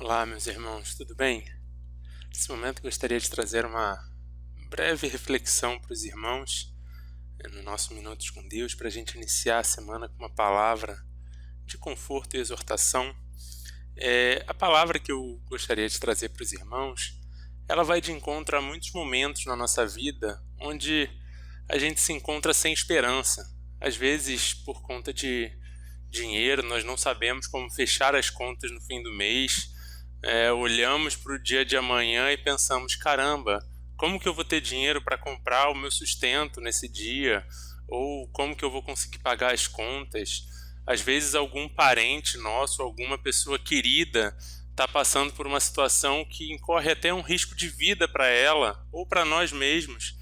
Olá, meus irmãos, tudo bem? Nesse momento gostaria de trazer uma breve reflexão para os irmãos, no nosso Minutos com Deus, para a gente iniciar a semana com uma palavra de conforto e exortação. A palavra que eu gostaria de trazer para os irmãos, ela vai de encontro a muitos momentos na nossa vida onde a gente se encontra sem esperança. Às vezes, por conta de dinheiro, nós não sabemos como fechar as contas no fim do mês. Olhamos para o dia de amanhã e pensamos, caramba, como que eu vou ter dinheiro para comprar o meu sustento nesse dia? Ou como que eu vou conseguir pagar as contas? Às vezes algum parente nosso, alguma pessoa querida está passando por uma situação que incorre até um risco de vida para ela ou para nós mesmos,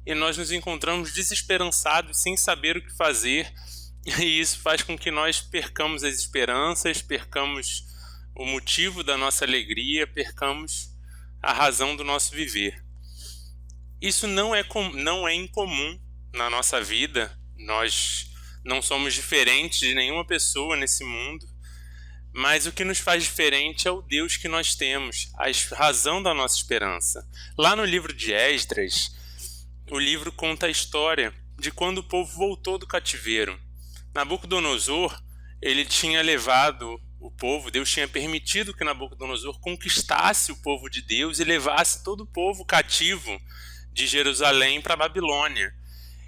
e nós nos encontramos desesperançados sem saber o que fazer, e isso faz com que nós percamos as esperanças, percamos o motivo da nossa alegria, percamos a razão do nosso viver. Isso não é incomum na nossa vida. Nós não somos diferentes de nenhuma pessoa nesse mundo, mas o que nos faz diferente é o Deus que nós temos, a razão da nossa esperança. Lá no livro de Esdras, o livro conta a história de quando o povo voltou do cativeiro. Nabucodonosor, ele tinha levado o povo, Deus tinha permitido que Nabucodonosor conquistasse o povo de Deus e levasse todo o povo cativo de Jerusalém para a Babilônia.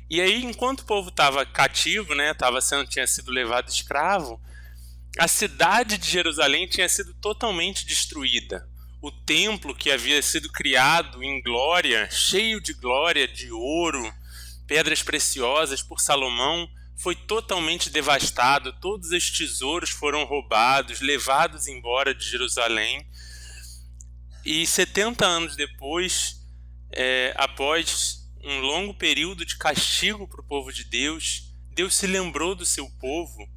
E aí, enquanto o povo estava cativo, tinha sido levado escravo, a cidade de Jerusalém tinha sido totalmente destruída. O templo que havia sido criado em glória, cheio de glória, de ouro, pedras preciosas por Salomão, foi totalmente devastado. Todos os tesouros foram roubados, levados embora de Jerusalém. E 70 anos depois, após um longo período de castigo para o povo de Deus, Deus se lembrou do seu povo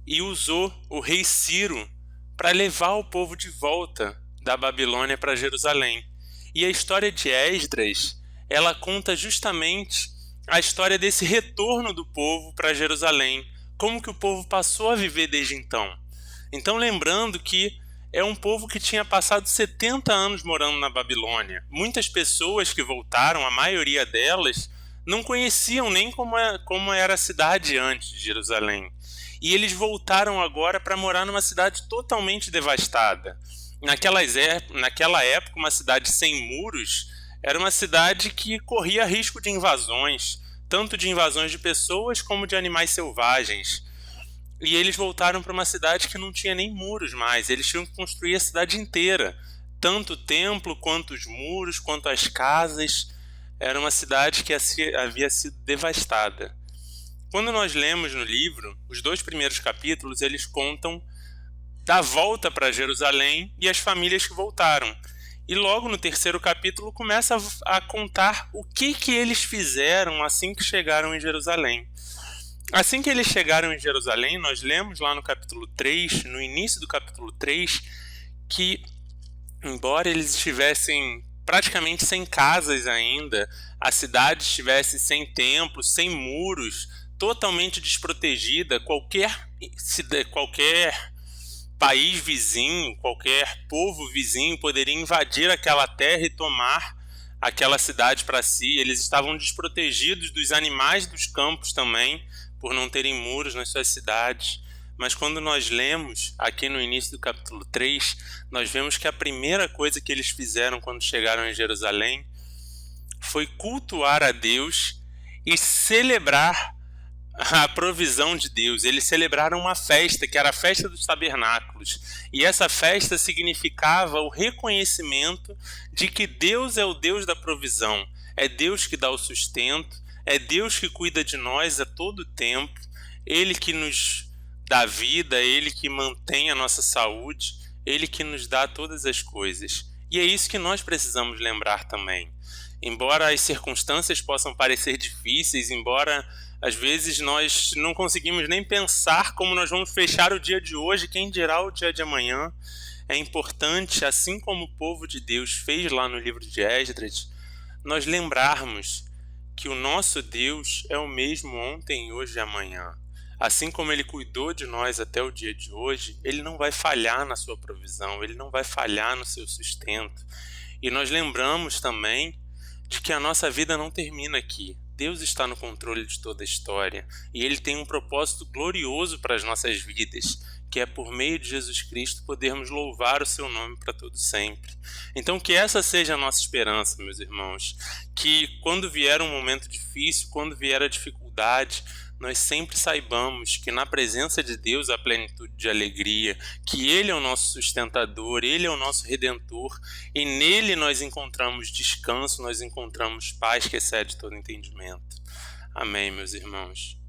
e usou o rei Ciro para levar o povo de volta da Babilônia para Jerusalém. E a história de Esdras, ela conta justamente a história desse retorno do povo para Jerusalém, como que o povo passou a viver desde então. Então, lembrando que é um povo que tinha passado 70 anos morando na Babilônia. Muitas pessoas que voltaram, a maioria delas, não conheciam nem como era a cidade antes de Jerusalém. E eles voltaram agora para morar numa cidade totalmente devastada. Naquela época, uma cidade sem muros era uma cidade que corria risco de invasões, tanto de invasões de pessoas como de animais selvagens. E eles voltaram para uma cidade que não tinha nem muros mais. Eles tinham que construir a cidade inteira, tanto o templo, quanto os muros, quanto as casas. Era uma cidade que havia sido devastada. Quando nós lemos no livro, os 2 primeiros capítulos, eles contam da volta para Jerusalém e as famílias que voltaram. E logo no 3º capítulo começa a contar o que eles fizeram assim que chegaram em Jerusalém. Assim que eles chegaram em Jerusalém, nós lemos lá no capítulo 3, no início do capítulo 3, que embora eles estivessem praticamente sem casas ainda, a cidade estivesse sem templos, sem muros, totalmente desprotegida, qualquer país vizinho, qualquer povo vizinho poderia invadir aquela terra e tomar aquela cidade para si. Eles estavam desprotegidos dos animais dos campos também, por não terem muros nas suas cidades. Mas quando nós lemos aqui no início do capítulo 3, nós vemos que a primeira coisa que eles fizeram quando chegaram em Jerusalém foi cultuar a Deus e celebrar a provisão de Deus. Eles celebraram uma festa, que era a festa dos tabernáculos. E essa festa significava o reconhecimento de que Deus é o Deus da provisão. É Deus que dá o sustento, é Deus que cuida de nós a todo tempo, Ele que nos dá vida, Ele que mantém a nossa saúde, Ele que nos dá todas as coisas. E é isso que nós precisamos lembrar também. Embora as circunstâncias possam parecer difíceis, embora às vezes nós não conseguimos nem pensar como nós vamos fechar o dia de hoje, quem dirá o dia de amanhã, é importante, assim como o povo de Deus fez lá no livro de Esdras, nós lembrarmos que o nosso Deus é o mesmo ontem, hoje e amanhã. Assim como Ele cuidou de nós até o dia de hoje, Ele não vai falhar na sua provisão, Ele não vai falhar no seu sustento. E nós lembramos também de que a nossa vida não termina aqui. Deus está no controle de toda a história e Ele tem um propósito glorioso para as nossas vidas, que é por meio de Jesus Cristo podermos louvar o seu nome para todo sempre. Então que essa seja a nossa esperança, meus irmãos, que quando vier um momento difícil, quando vier a dificuldade, nós sempre saibamos que na presença de Deus há plenitude de alegria, que Ele é o nosso sustentador, Ele é o nosso redentor, e nele nós encontramos descanso, nós encontramos paz que excede todo entendimento. Amém, meus irmãos.